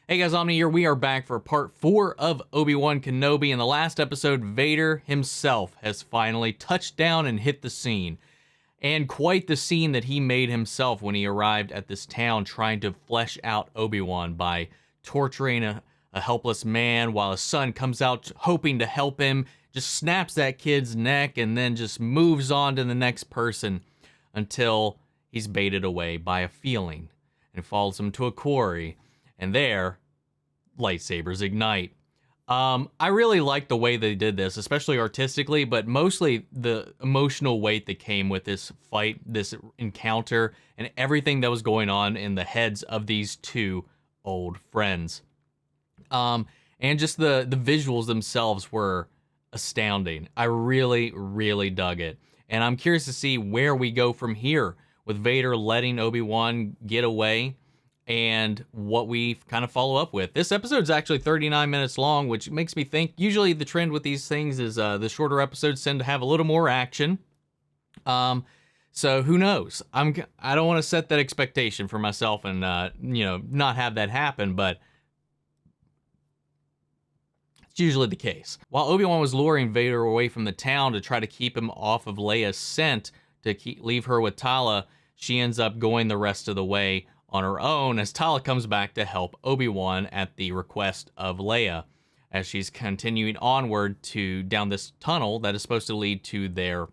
Hey guys, Omni here. We are back for part 4 of Obi-Wan Kenobi. In the last episode, Vader himself has finally touched down and hit the scene. And quite the scene that he made himself when he arrived at this town trying to flesh out Obi-Wan by torturing a helpless man while his son comes out hoping to help him, just snaps that kid's neck and then just moves on to the next person until he's baited away by a feeling and follows him to a quarry. And there, lightsabers ignite. I really like the way they did this, especially artistically, but mostly the emotional weight that came with this fight, this encounter, and everything that was going on in the heads of these two old friends. And just the visuals themselves were astounding. I really, really dug it. And I'm curious to see where we go from here with Vader letting Obi-Wan get away, and what we kind of follow up with. This episode's actually 39 minutes long, which makes me think usually the trend with these things is the shorter episodes tend to have a little more action. So who knows? I don't want to set that expectation for myself and not have that happen, but it's usually the case. While Obi-Wan was luring Vader away from the town to try to keep him off of Leia's scent to leave her with Tala, she ends up going the rest of the way on her own as Tala comes back to help Obi-Wan at the request of Leia as she's continuing onward down this tunnel that is supposed to lead to their,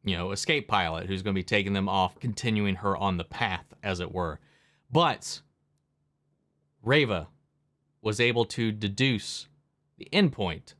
escape pilot who's going to be taking them off, continuing her on the path, as it were. But Reva was able to deduce the endpoint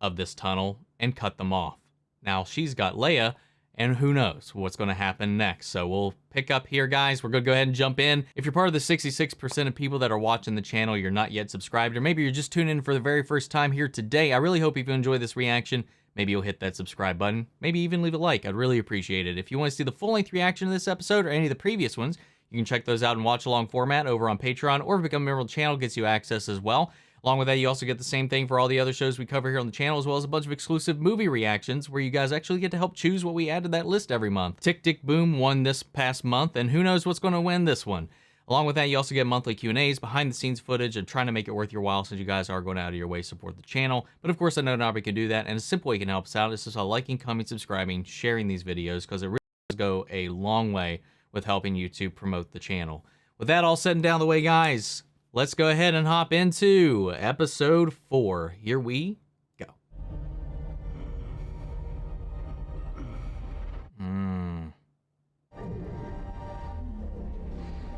of this tunnel and cut them off. Now she's got Leia, and who knows what's going to happen next. So we'll pick up here, guys. We're going to go ahead and jump in. If you're part of the 66% of people that are watching the channel, you're not yet subscribed, or maybe you're just tuning in for the very first time here today, I really hope if you enjoy this reaction, maybe you'll hit that subscribe button. Maybe even leave a like. I'd really appreciate it. If you want to see the full-length reaction to this episode or any of the previous ones, you can check those out in watch-along format over on Patreon, or become a member of the channel gets you access as well. Along with that, you also get the same thing for all the other shows we cover here on the channel, as well as a bunch of exclusive movie reactions where you guys actually get to help choose what we add to that list every month. Tick Tick Boom won this past month, and who knows what's going to win this one. Along with that, you also get monthly Q&As, behind-the-scenes footage, and trying to make it worth your while since you guys are going out of your way to support the channel. But of course, I know not everybody can do that, and a simple way you can help us out is just by liking, commenting, subscribing, sharing these videos, because it really does go a long way with helping YouTube promote the channel. With that all said and down the way, guys, let's go ahead and hop into episode 4. Here we go.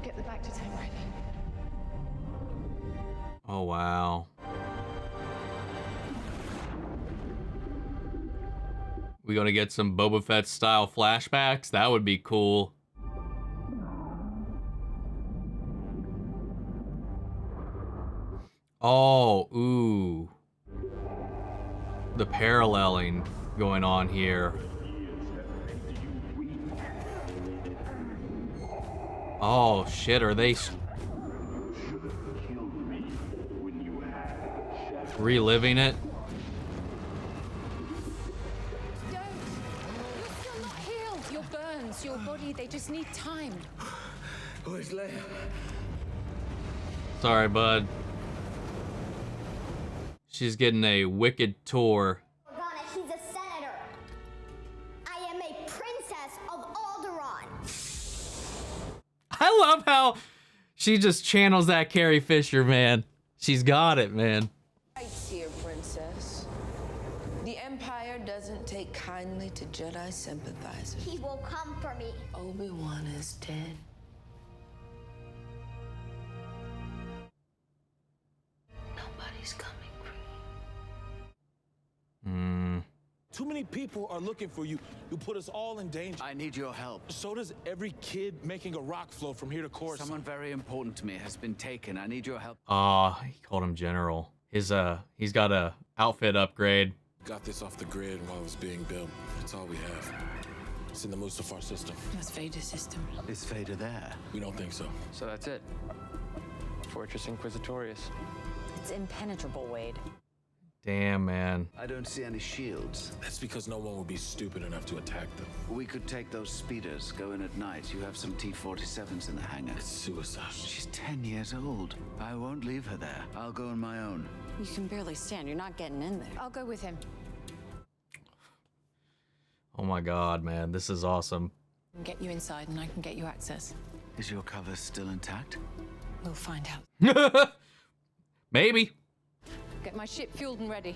Get the back to tank ready. Oh, wow. We gonna get some Boba Fett style flashbacks? That would be cool. Oh, ooh. The paralleling going on here. Oh, shit, are they reliving it? Don't! You're still not healed. Your burns, your body, they just need time. Where's Leia? Sorry, bud. She's getting a wicked tour. Organa, he's a senator. I am a princess of Alderaan. I love how she just channels that Carrie Fisher, man. She's got it, man. Right, dear princess. The Empire doesn't take kindly to Jedi sympathizers. He will come for me. Obi-Wan is dead. Nobody's coming for you. Too many people are looking for you. You put us all in danger. I need your help. So does every kid making a rock flow from here to Coruscant. Someone very important to me has been taken. I need your help. He called him General. He's got a outfit upgrade. Got this off the grid while it was being built. It's all we have. It's in the Mustafar system. That's Vader's system. Is Vader there? We don't think so. So that's it. Fortress Inquisitorius. It's impenetrable, Wade. Damn, man. I don't see any shields. That's because no one would be stupid enough to attack them. We could take those speeders, go in at night. You have some T-47s in the hangar. It's suicide. She's 10 years old. I won't leave her there. I'll go on my own. You can barely stand. You're not getting in there. I'll go with him. Oh my God, man. This is awesome. I can get you inside and I can get you access. Is your cover still intact? We'll find out. Maybe. Get my ship fueled and ready.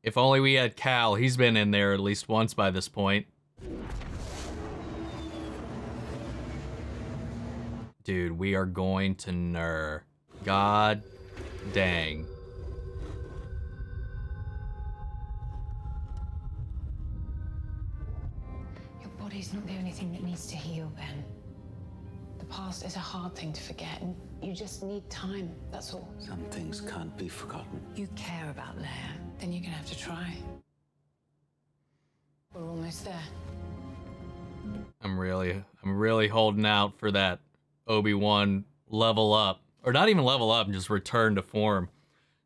If only we had Cal. He's been in there at least once by this point. Dude, we are going to Nur. God dang. Your body's not the only thing that needs to heal, Ben. The past is a hard thing to forget, and you just need time, that's all. Some things can't be forgotten. You care about Leia, then you're gonna have to try. We're almost there. I'm really holding out for that Obi-Wan level up. Or not even level up, just return to form.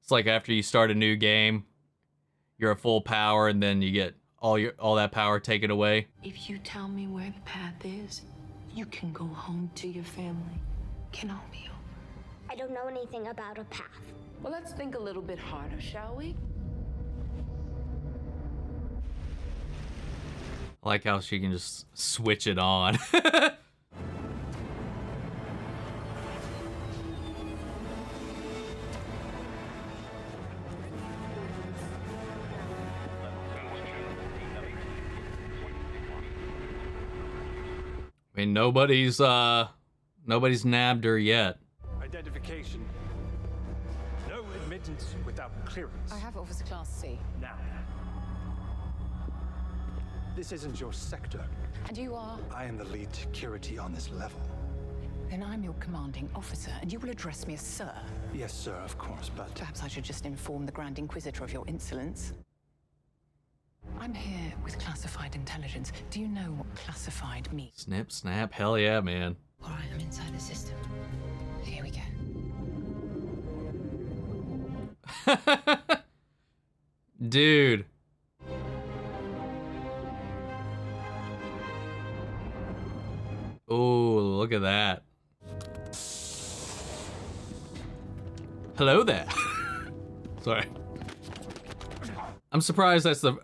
It's like after you start a new game, you're at full power and then you get all that power taken away. If you tell me where the path is, you can go home to your family. Kenobi. I don't know anything about a path. Well, let's think a little bit harder, shall we? I like how she can just switch it on. I mean, nobody's nabbed her yet. Identification. No admittance without clearance. I have Officer Class C. Now. This isn't your sector. And you are? I am the lead security on this level. Then I'm your commanding officer, and you will address me as Sir. Yes, sir, of course, but... Perhaps I should just inform the Grand Inquisitor of your insolence. I'm here with classified intelligence. Do you know what classified means? Snip, snap, hell yeah, man. All right, I'm inside the system. Here we go. Dude. Oh, look at that. Hello there. Sorry. I'm surprised that's the...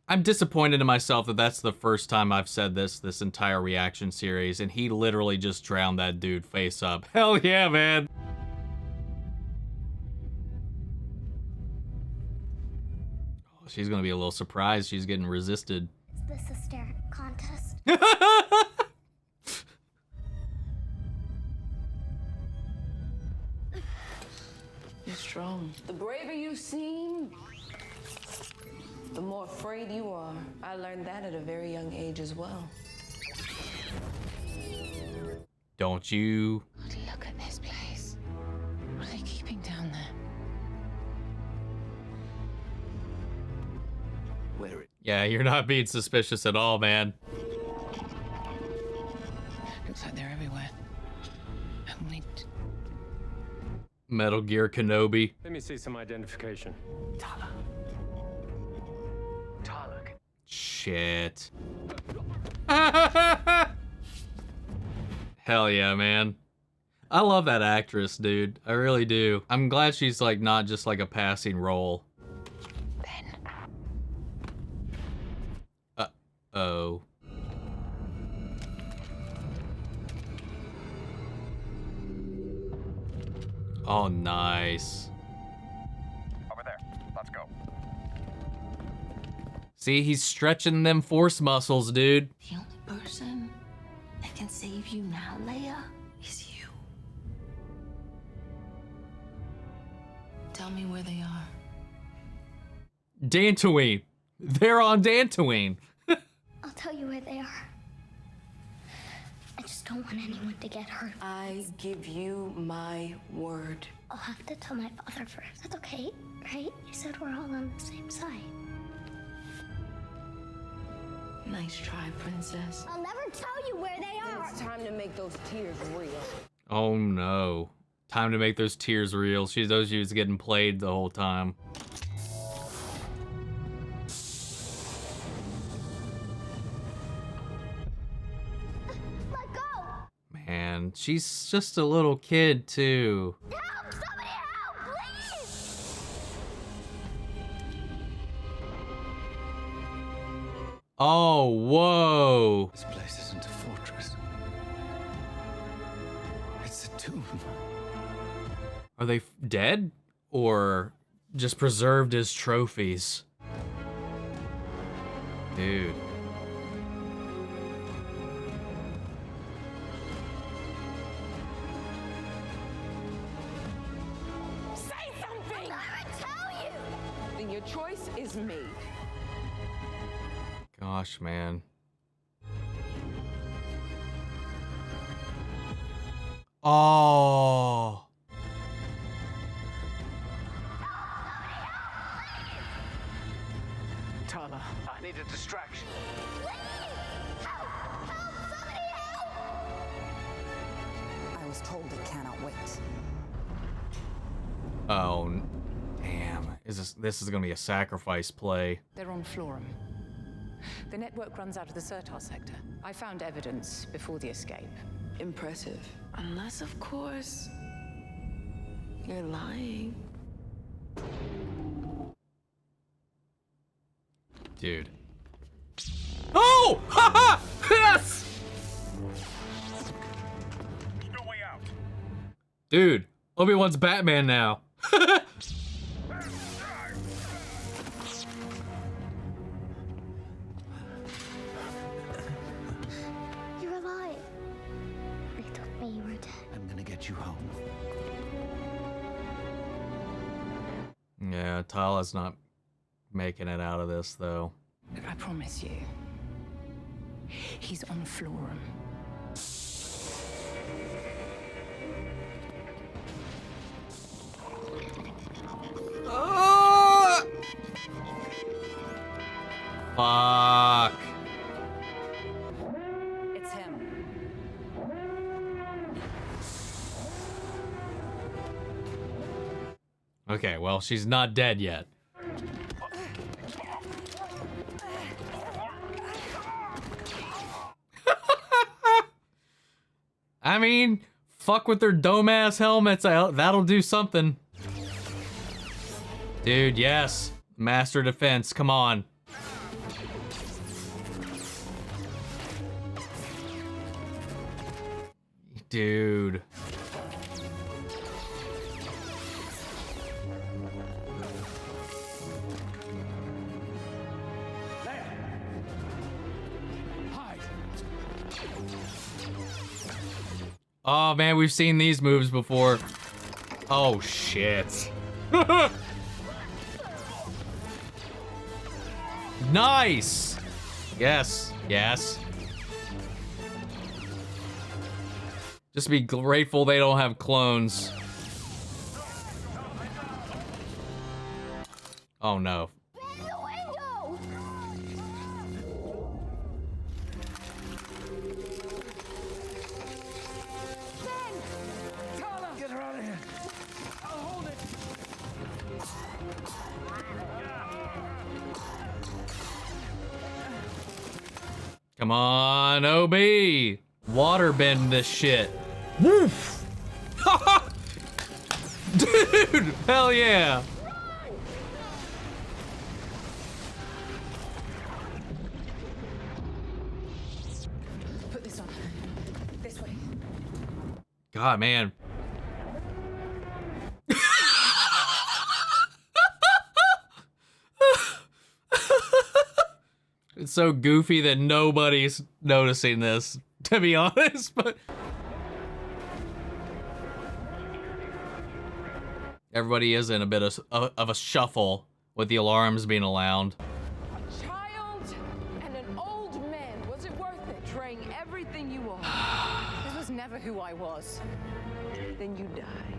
I'm disappointed in myself that that's the first time I've said this entire reaction series, and he literally just drowned that dude face up. Hell yeah, man. Oh, she's gonna be a little surprised she's getting resisted. It's the hysteric contest. You're strong. The braver you seem, the more afraid you are. I learned that at a very young age as well. Don't you? Look at this place. What are they keeping down there? Where it? Yeah, you're not being suspicious at all, man. Looks like they're everywhere. Only Metal Gear Kenobi. Let me see some identification. Tala. Tala. Shit. Hell yeah, man. I love that actress, dude. I really do. I'm glad she's like not just like a passing role. Ben. Oh. Oh, nice. Over there. Let's go. See, he's stretching them force muscles, dude. The only person that can save you now, Leia, is you. Tell me where they are. Dantooine. They're on Dantooine. I'll tell you where they are. I just don't want anyone to get hurt. I give you my word. I'll have to tell my father first. That's okay, right? You said we're all on the same side. Nice try, princess. I'll never tell you where they are. It's time to make those tears real. Oh no. Time to make those tears real. She knows she was getting played the whole time. Let go! Man, she's just a little kid too. Help! Somebody help! Please! Oh, whoa. This place isn't a fortress. It's a tomb. Are they dead or just preserved as trophies? Dude. Say something! I never tell you! Then your choice is made. Gosh, man. Oh. Tala, I need a distraction. Help! Help! Somebody help! I was told it cannot wait. Oh, damn. This is gonna be a sacrifice play. They're on Florum. The network runs out of the Sertar sector. I found evidence before the escape. Impressive. Unless, of course, you're lying. Dude. Oh! Haha! Yes! No way out. Dude, Obi-Wan's Batman now. You're alive. They told me you were dead. I'm gonna get you home. Yeah, Tala's not making it out of this, though. I promise you. He's on Florum. Fuck. It's him. Okay, well, she's not dead yet. I mean, fuck with their dome-ass helmets. That'll do something. Dude, yes. Master defense, come on. Dude. Oh man, we've seen these moves before. Oh shit. Nice. Yes, yes. Just be grateful they don't have clones. Oh no. In the window! Get her out of here. I'll hold it. Come on, OB. Waterbend this shit. Woof. Dude, hell yeah. Put this on. This way. God, man. It's so goofy that nobody's noticing this, to be honest, but everybody is in a bit of a shuffle with the alarms being alarmed. A child and an old man. Was it worth it? Betraying everything you are. This was never who I was. Then you die.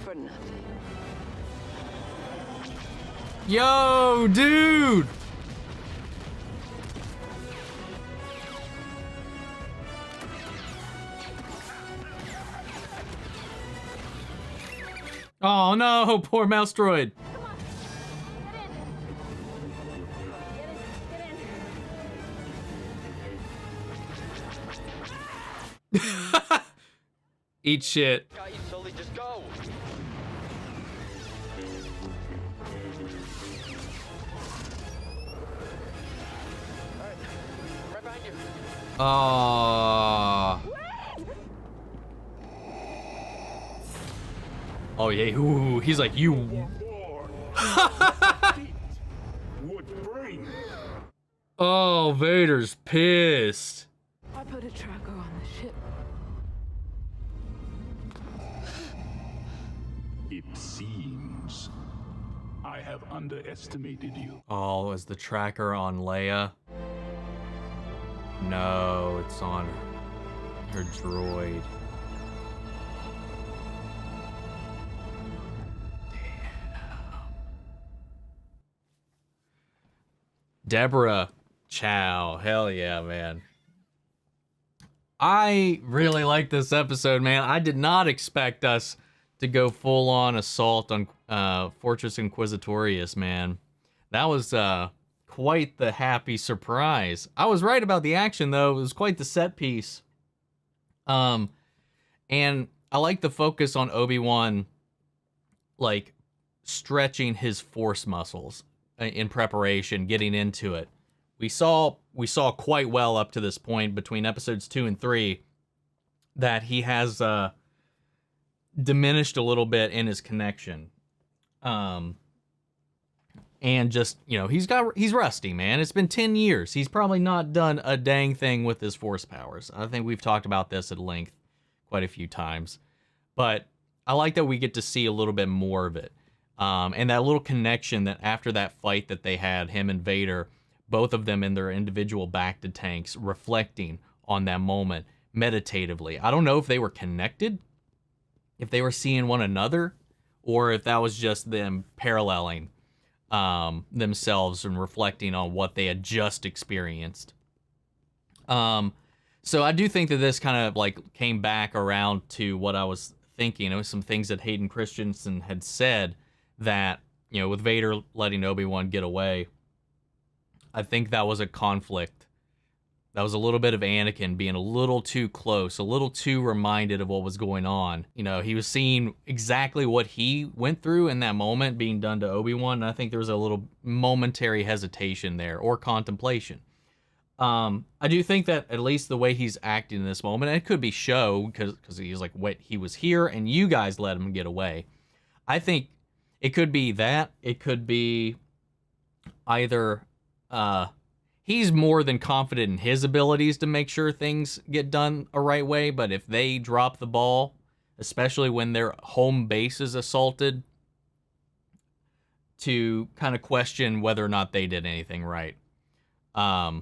For nothing. Yo, dude! Oh no, poor mouse droid. Eat shit. Just go. Right behind you. Oh yeah, ooh, he's like, you. Oh, Vader's pissed. I put a tracker on the ship. It seems I have underestimated you. Oh, is the tracker on Leia? No, it's on her droid. Deborah Chow. Hell yeah, man. I really like this episode, man. I did not expect us to go full-on assault on Fortress Inquisitorius, man. That was quite the happy surprise. I was right about the action, though. It was quite the set piece. And I like the focus on Obi-Wan, like, stretching his force muscles in preparation, getting into it. We saw quite well up to this point between episodes 2 and 3 that he has diminished a little bit in his connection. And just, you know, he's rusty, man. It's been 10 years. He's probably not done a dang thing with his force powers. I think we've talked about this at length quite a few times. But I like that we get to see a little bit more of it. And that little connection that after that fight that they had, him and Vader, both of them in their individual bacta tanks, reflecting on that moment meditatively. I don't know if they were connected, if they were seeing one another, or if that was just them paralleling themselves and reflecting on what they had just experienced. So I do think that this kind of like came back around to what I was thinking. It was some things that Hayden Christensen had said that, you know, with Vader letting Obi-Wan get away, I think that was a conflict. That was a little bit of Anakin being a little too close, a little too reminded of what was going on. You know, he was seeing exactly what he went through in that moment being done to Obi-Wan, and I think there was a little momentary hesitation there, or contemplation. I do think that at least the way he's acting in this moment, and it could be show, because he's like, wait, he was here, and you guys let him get away. I think it could be that. It could be either he's more than confident in his abilities to make sure things get done a right way, but if they drop the ball, especially when their home base is assaulted, to kind of question whether or not they did anything right. I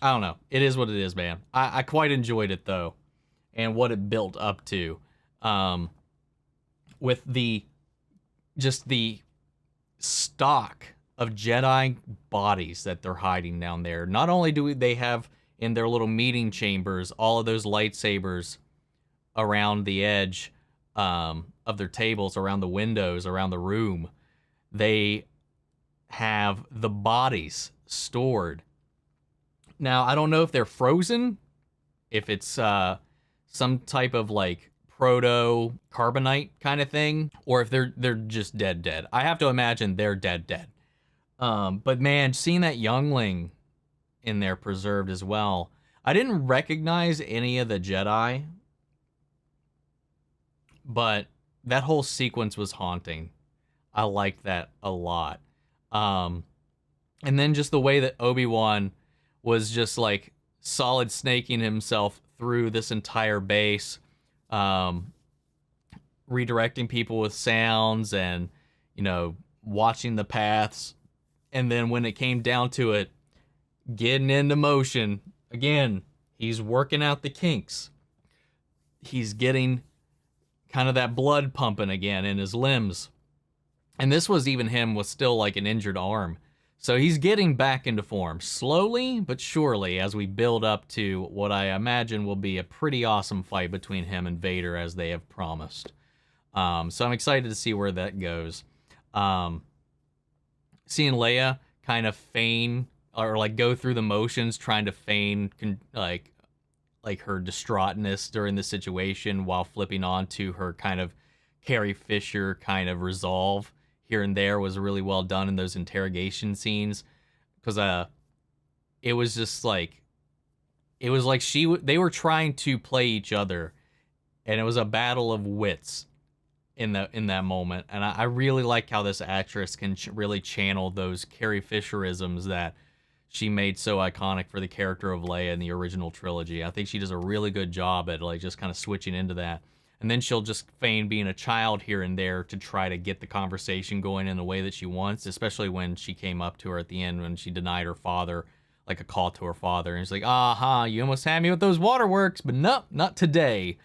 don't know. It is what it is, man. I quite enjoyed it, though, and what it built up to. With the stock of Jedi bodies that they're hiding down there. Not only do they have in their little meeting chambers all of those lightsabers around the edge of their tables, around the windows, around the room, they have the bodies stored. Now, I don't know if they're frozen, if it's some type of like proto-carbonite kind of thing, or if they're just dead. I have to imagine they're dead. But man, seeing that youngling in there preserved as well. I didn't recognize any of the Jedi, but that whole sequence was haunting. I liked that a lot. And then just the way that Obi-Wan was just like solid snaking himself through this entire base, redirecting people with sounds and, you know, watching the paths. And then when it came down to it, getting into motion, again, he's working out the kinks. He's getting kind of that blood pumping again in his limbs. And this was even him with still like an injured arm. So he's getting back into form, slowly but surely, as we build up to what I imagine will be a pretty awesome fight between him and Vader, as they have promised. So I'm excited to see where that goes. Seeing Leia kind of feign or like go through the motions, trying to feign like her distraughtness during the situation while flipping on to her kind of Carrie Fisher kind of resolve here and there was really well done in those interrogation scenes, because it was just like, it was like they were trying to play each other, and it was a battle of wits in that moment. And I really like how this actress can really channel those Carrie Fisherisms that she made so iconic for the character of Leia in the original trilogy. I think she does a really good job at like just kind of switching into that. And then she'll just feign being a child here and there to try to get the conversation going in the way that she wants, especially when she came up to her at the end when she denied her father, like a call to her father. And she's like, aha, you almost had me with those waterworks, but no, not today.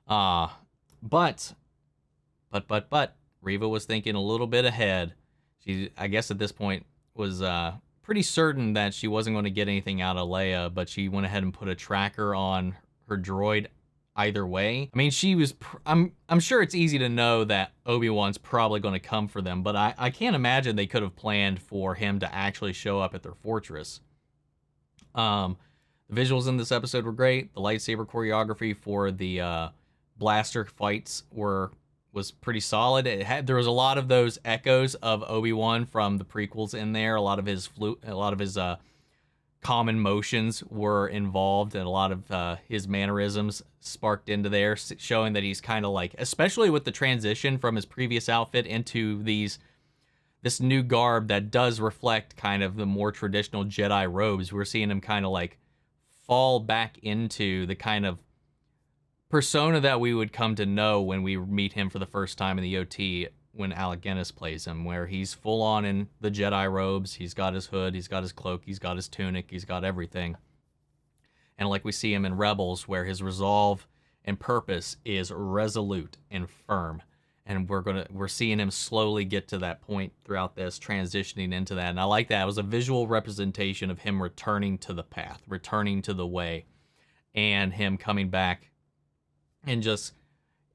But Reva was thinking a little bit ahead. She, I guess at this point, was pretty certain that she wasn't going to get anything out of Leia, but she went ahead and put a tracker on her droid either way. I mean, she was, I'm sure it's easy to know that Obi-Wan's probably going to come for them, but I can't imagine they could have planned for him to actually show up at their fortress. The visuals in this episode were great. The lightsaber choreography for the blaster fights was pretty solid. There was a lot of those echoes of Obi-Wan from the prequels in there. A lot of his common motions were involved, and a lot of his mannerisms sparked into there, showing that he's kind of like, especially with the transition from his previous outfit into this new garb that does reflect kind of the more traditional Jedi robes. We're seeing him kind of like fall back into the kind of persona that we would come to know when we meet him for the first time in the OT when Alec Guinness plays him, where he's full on in the Jedi robes. He's got his hood, he's got his cloak, he's got his tunic, he's got everything. And like we see him in Rebels, where his resolve and purpose is resolute and firm. And we're seeing him slowly get to that point throughout this, transitioning into that. And I like that. It was a visual representation of him returning to the path, returning to the way, and him coming back. And just,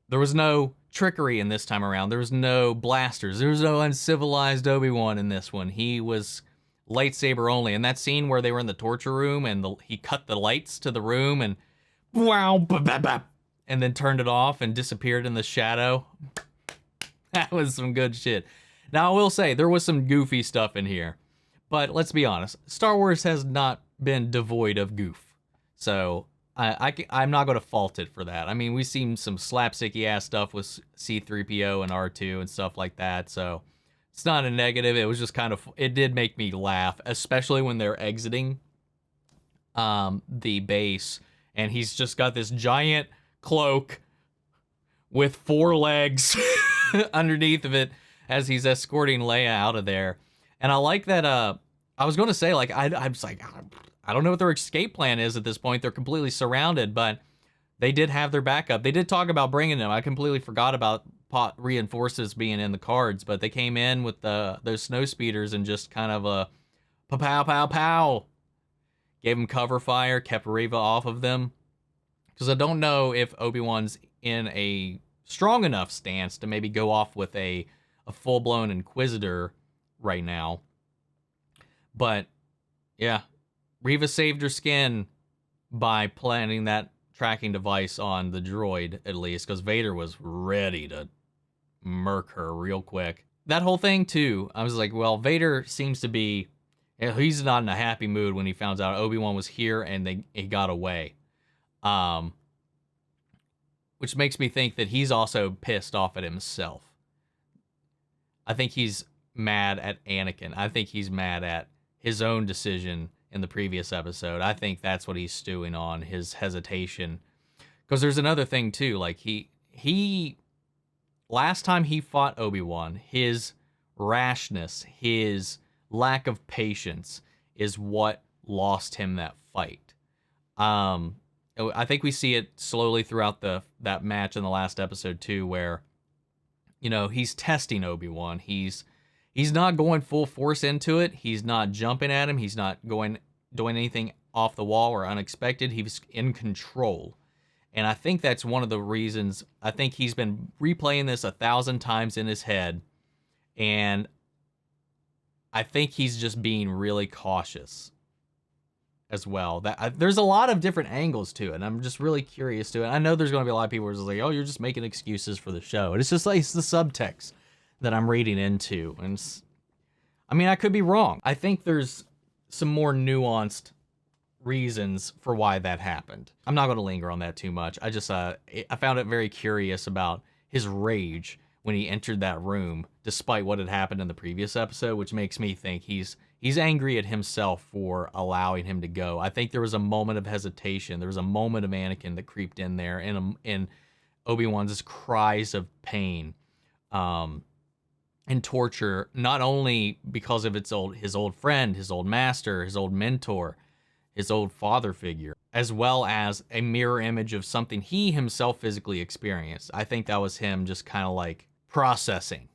there was no trickery in this time around. There was no blasters. There was no uncivilized Obi-Wan in this one. He was lightsaber only. And that scene where they were in the torture room and he cut the lights to the room and wow, and then turned it off and disappeared in the shadow. That was some good shit. Now, I will say, there was some goofy stuff in here. But let's be honest, Star Wars has not been devoid of goof. So I'm not going to fault it for that. I mean, we've seen some slapsticky ass stuff with C-3PO and R2 and stuff like that. So it's not a negative. It was just kind of, it did make me laugh, especially when they're exiting the base. And he's just got this giant cloak with 4 legs underneath of it as he's escorting Leia out of there. And I like that, I was going to say, like, I was like, I don't know what their escape plan is at this point. They're completely surrounded, but they did have their backup. They did talk about bringing them. I completely forgot about pot reinforcements being in the cards, but they came in with those snow speeders and just kind of pow, pow, pow. Gave them cover fire, kept Reva off of them. Because I don't know if Obi-Wan's in a strong enough stance to maybe go off with a full-blown Inquisitor right now. But, yeah. Reva saved her skin by planting that tracking device on the droid, at least, because Vader was ready to murk her real quick. That whole thing, too, I was like, well, Vader seems to be, he's not in a happy mood when he found out Obi-Wan was here and he got away. Which makes me think that he's also pissed off at himself. I think he's mad at Anakin. I think he's mad at his own decision in the previous episode. I think that's what he's stewing on, his hesitation. Because there's another thing too, like he last time he fought Obi-Wan, his rashness, his lack of patience is what lost him that fight. I think we see it slowly throughout that match in the last episode too, where, you know, he's testing Obi-Wan. He's not going full force into it. He's not jumping at him. He's not doing anything off the wall or unexpected. He's in control. And I think that's one of the reasons. I think he's been replaying this 1,000 times in his head. And I think he's just being really cautious as well. There's a lot of different angles to it, and I'm just really curious to it. I know there's going to be a lot of people who are just like, oh, you're just making excuses for the show. And it's just like, it's the subtext that I'm reading into. And I mean, I could be wrong. I think there's some more nuanced reasons for why that happened. I'm not going to linger on that too much. I just, I found it very curious about his rage when he entered that room, despite what had happened in the previous episode, which makes me think he's angry at himself for allowing him to go. I think there was a moment of hesitation. There was a moment of Anakin that creeped in there, and Obi-Wan's cries of pain and torture, not only because of his old friend, his old master, his old mentor, his old father figure, as well as a mirror image of something he himself physically experienced. I think that was him just kind of like processing.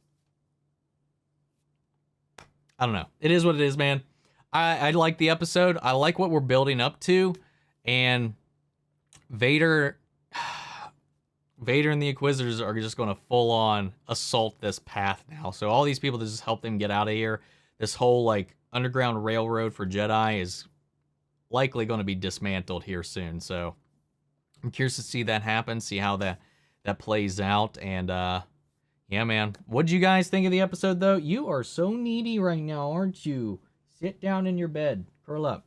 I don't know. It is what it is, man. I like the episode. I like what we're building up to. And Vader and the Inquisitors are just going to full on assault this path now. So all these people to just help them get out of here. This whole like underground railroad for Jedi is likely going to be dismantled here soon. So I'm curious to see that happen, see how that plays out. And yeah, man. What'd you guys think of the episode, though? You are so needy right now, aren't you? Sit down in your bed. Curl up.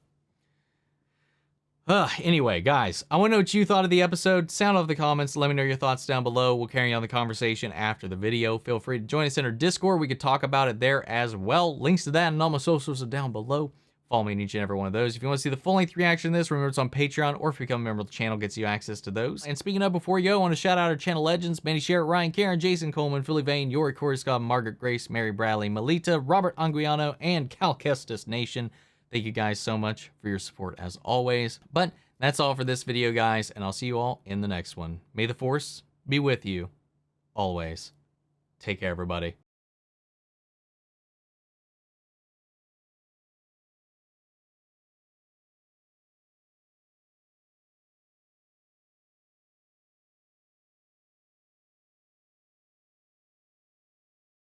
Anyway, guys, I want to know what you thought of the episode. Sound off the comments. Let me know your thoughts down below. We'll carry on the conversation after the video. Feel free to join us in our Discord. We could talk about it there as well. Links to that and all my socials are down below. Follow me in each and every one of those. If you want to see the full-length reaction to this, remember it's on Patreon, or if you become a member of the channel, gets you access to those. And speaking of before you go, I want to shout out our channel legends: Manny Sherritt, Ryan Karen, Jason Coleman, Philly Vane, Yori Corey Scott, Margaret Grace, Mary Bradley, Melita, Robert Anguiano, and Cal Kestis Nation. Thank you guys so much for your support as always. But that's all for this video, guys, and I'll see you all in the next one. May the Force be with you always. Take care, everybody.